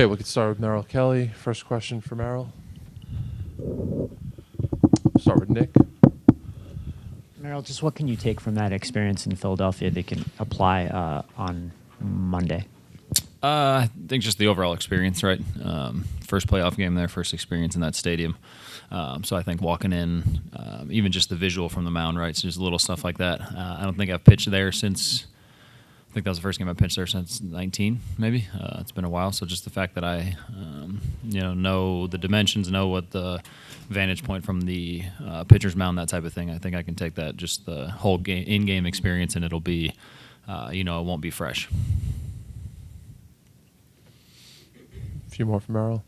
Okay, we could start with Merrill Kelly. First question for Merrill. Start with Nick. Merrill, just what can you take from that experience in Philadelphia that you can apply on Monday? I think just the overall experience, right? First playoff game there, first experience in that stadium. So I think walking in, even just the visual from the mound, right? So just little stuff like that. I don't think I've pitched there since, I think that was the first game I pitched there since 19, maybe. It's been a while. So just the fact that I, know the dimensions, know what the vantage point from the pitcher's mound, that type of thing. I think I can take that, just the whole game, in-game experience, and it'll be, it won't be fresh. A few more from Merrill.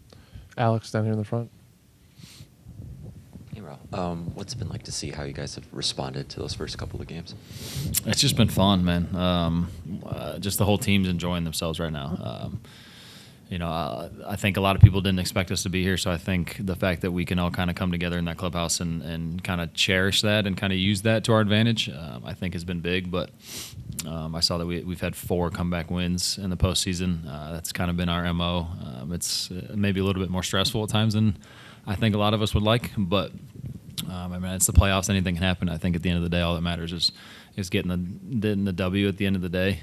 Alex down here in the front. Hey, Merrill. What's it been like to see how you guys have responded to those first couple of games? It's just been fun, man. Just the whole team's enjoying themselves right now. I think a lot of people didn't expect us to be here, so I think the fact that we can all kind of come together in that clubhouse and kind of cherish that and kind of use that to our advantage, I think has been big. But I saw that we've had 4 comeback wins in the postseason. That's kind of been our MO. It's maybe a little bit more stressful at times than I think a lot of us would like, but it's the playoffs. Anything can happen. I think at the end of the day, all that matters is getting the W at the end of the day.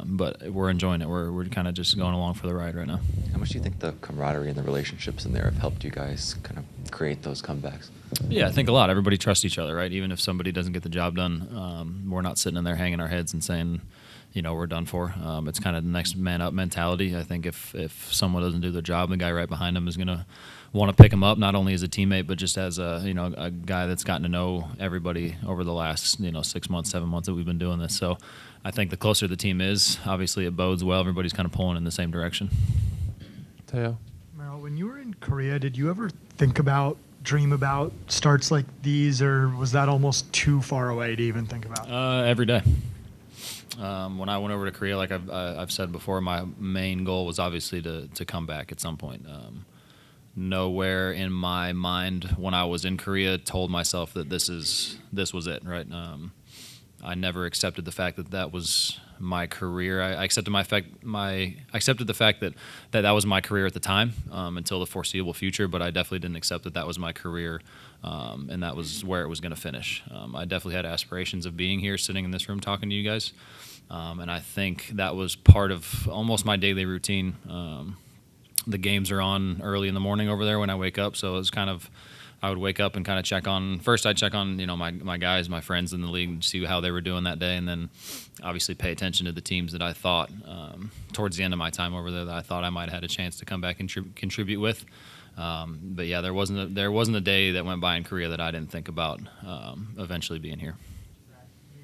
But we're enjoying it. We're kind of just going along for the ride right now. How much do you think the camaraderie and the relationships in there have helped you guys kind of create those comebacks? Yeah, I think a lot. Everybody trusts each other, right? Even if somebody doesn't get the job done, we're not sitting in there hanging our heads and saying, we're done for. It's kind of the next man up mentality. I think if someone doesn't do their job, the guy right behind them is going to want to pick him up, not only as a teammate, but just as a guy that's gotten to know everybody over the last 6 months, 7 months that we've been doing this. So I think the closer the team is, obviously it bodes well. Everybody's kind of pulling in the same direction. Teo. Merrill, when you were in Korea, did you ever dream about starts like these, or was that almost too far away to even think about? Every day. When I went over to Korea, like I've said before, my main goal was obviously to come back at some point. Nowhere in my mind when I was in Korea told myself that this was it, right? I never accepted the fact that was my career. I accepted the fact that was my career at the time until the foreseeable future, but I definitely didn't accept that was my career and that was where it was going to finish. I definitely had aspirations of being here, sitting in this room talking to you guys, and I think that was part of almost my daily routine. The games are on early in the morning over there when I wake up, so it was kind of, I would wake up and kind of check on, first I'd check on, my guys, my friends in the league, and see how they were doing that day, and then obviously pay attention to the teams that I thought, towards the end of my time over there, that I thought I might have had a chance to come back and contribute with. But yeah, there wasn't a day that went by in Korea that I didn't think about eventually being here.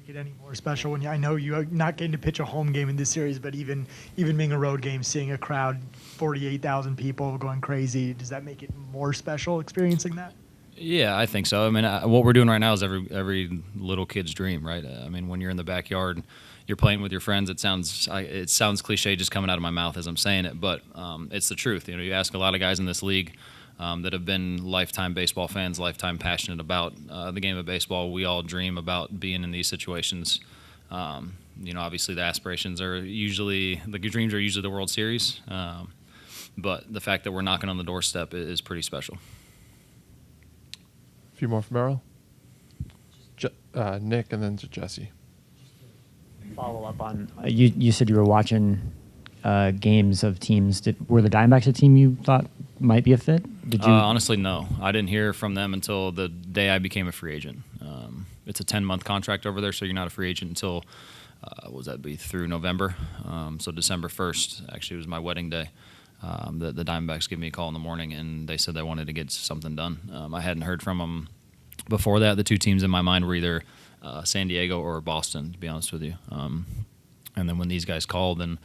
Get any more special when I know you're not getting to pitch a home game in this series, but even being a road game, seeing a crowd, 48,000 people going crazy, does that make it more special experiencing that? Yeah, I think so. I mean, what we're doing right now is every little kid's dream, right? When you're in the backyard, you're playing with your friends. It sounds cliche just coming out of my mouth as I'm saying it, but it's the truth. You ask a lot of guys in this league that have been lifetime baseball fans, lifetime passionate about the game of baseball. We all dream about being in these situations. Obviously the aspirations are usually, the dreams are usually the World Series, but the fact that we're knocking on the doorstep is pretty special. A few more from Merrill. Nick, and then to Jesse. Follow up on, you said you were watching games of teams. Were the Dbacks a team you thought might be a fit? Did you? Honestly, no. I didn't hear from them until the day I became a free agent. It's a 10-month contract over there, so you're not a free agent until, what would that be, through November. So December 1st, actually, was my wedding day. The Dbacks gave me a call in the morning, and they said they wanted to get something done. I hadn't heard from them before that. The two teams in my mind were either San Diego or Boston, to be honest with you. And then when these guys called, and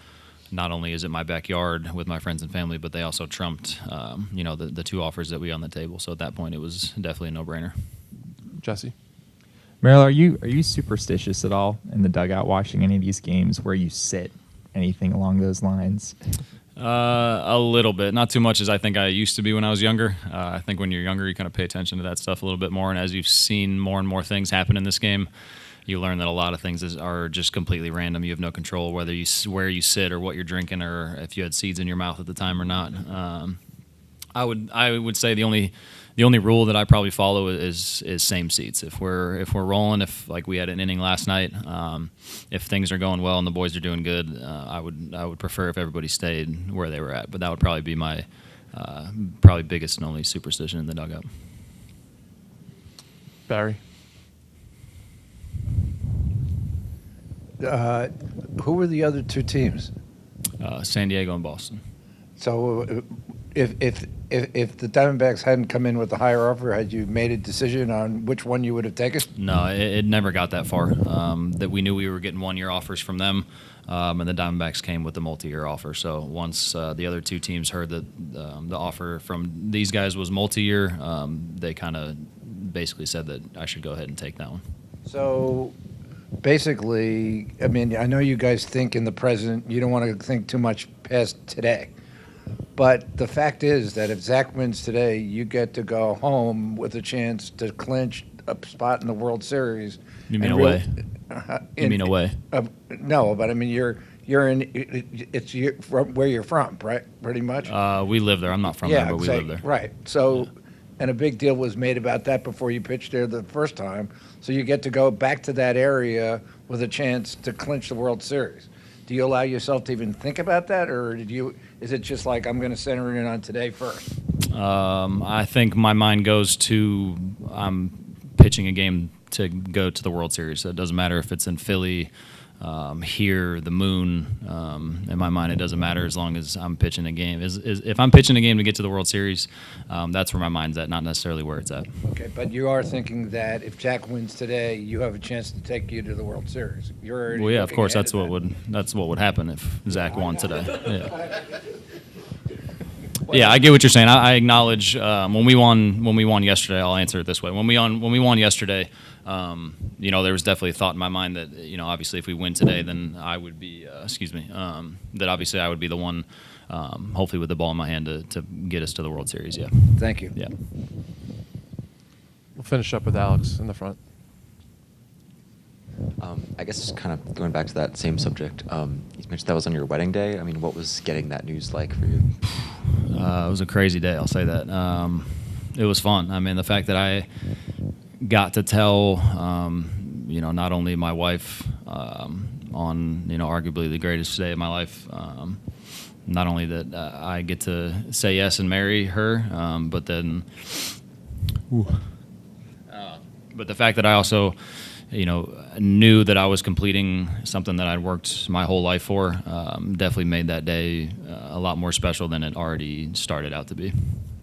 not only is it my backyard with my friends and family, but they also trumped, the two offers that we had on the table. So at that point, it was definitely a no-brainer. Jesse? Merrill, are you superstitious at all in the dugout watching any of these games where you sit? Anything along those lines? A little bit. Not too much as I think I used to be when I was younger. I think when you're younger, you kind of pay attention to that stuff a little bit more. And as you've seen more and more things happen in this game, you learn that a lot of things are just completely random. You have no control where you sit or what you're drinking or if you had seeds in your mouth at the time or not. I would say the only rule that I probably follow is same seats. If we're rolling, if like we had an inning last night, if things are going well and the boys are doing good, I would prefer if everybody stayed where they were at. But that would probably be my probably biggest and only superstition in the dugout. Barry. Who were the other two teams? San Diego and Boston. So, if the Diamondbacks hadn't come in with a higher offer, had you made a decision on which one you would have taken? No, it never got that far. That we knew we were getting 1-year offers from them, and the Diamondbacks came with a multi-year offer. So once the other two teams heard that the offer from these guys was multi-year, they kind of basically said that I should go ahead and take that one. So, basically, I mean, I know you guys think in the present. You don't want to think too much past today. But the fact is that if Zach wins today, you get to go home with a chance to clinch a spot in the World Series. You mean away? You mean away? No, but I mean you're in. It's from where you're from, right? Pretty much. We live there. I'm not from there, but we live there. Right. So, and a big deal was made about that before you pitched there the first time. So you get to go back to that area with a chance to clinch the World Series. Do you allow yourself to even think about that, or is it just like I'm going to center in on today first? I think my mind goes to I'm pitching a game to go to the World Series. So it doesn't matter if it's in Philly, here, the Moon. In my mind, it doesn't matter as long as I'm pitching a game. If I'm pitching a game to get to the World Series, that's where my mind's at, not necessarily where it's at. Okay, but you are thinking that if Jack wins today, you have a chance to take you to the World Series. You're already well, yeah, of course, ahead that's of what that. would happen if Zach won today. Yeah. Yeah, I get what you're saying. I acknowledge when we won yesterday. I'll answer it this way: when we won yesterday, there was definitely a thought in my mind that obviously if we win today, then I would be that obviously I would be the one, hopefully with the ball in my hand to get us to the World Series. Yeah. Thank you. Yeah. We'll finish up with Alex in the front. I guess just kind of going back to that same subject, you mentioned that was on your wedding day. I mean, what was getting that news like for you? It was a crazy day, I'll say that. It was fun. I mean, the fact that I got to tell, not only my wife on, arguably the greatest day of my life, not only that I get to say yes and marry her, but then, but the fact that I also, knew that I was completing something that I'd worked my whole life for, definitely made that day a lot more special than it already started out to be.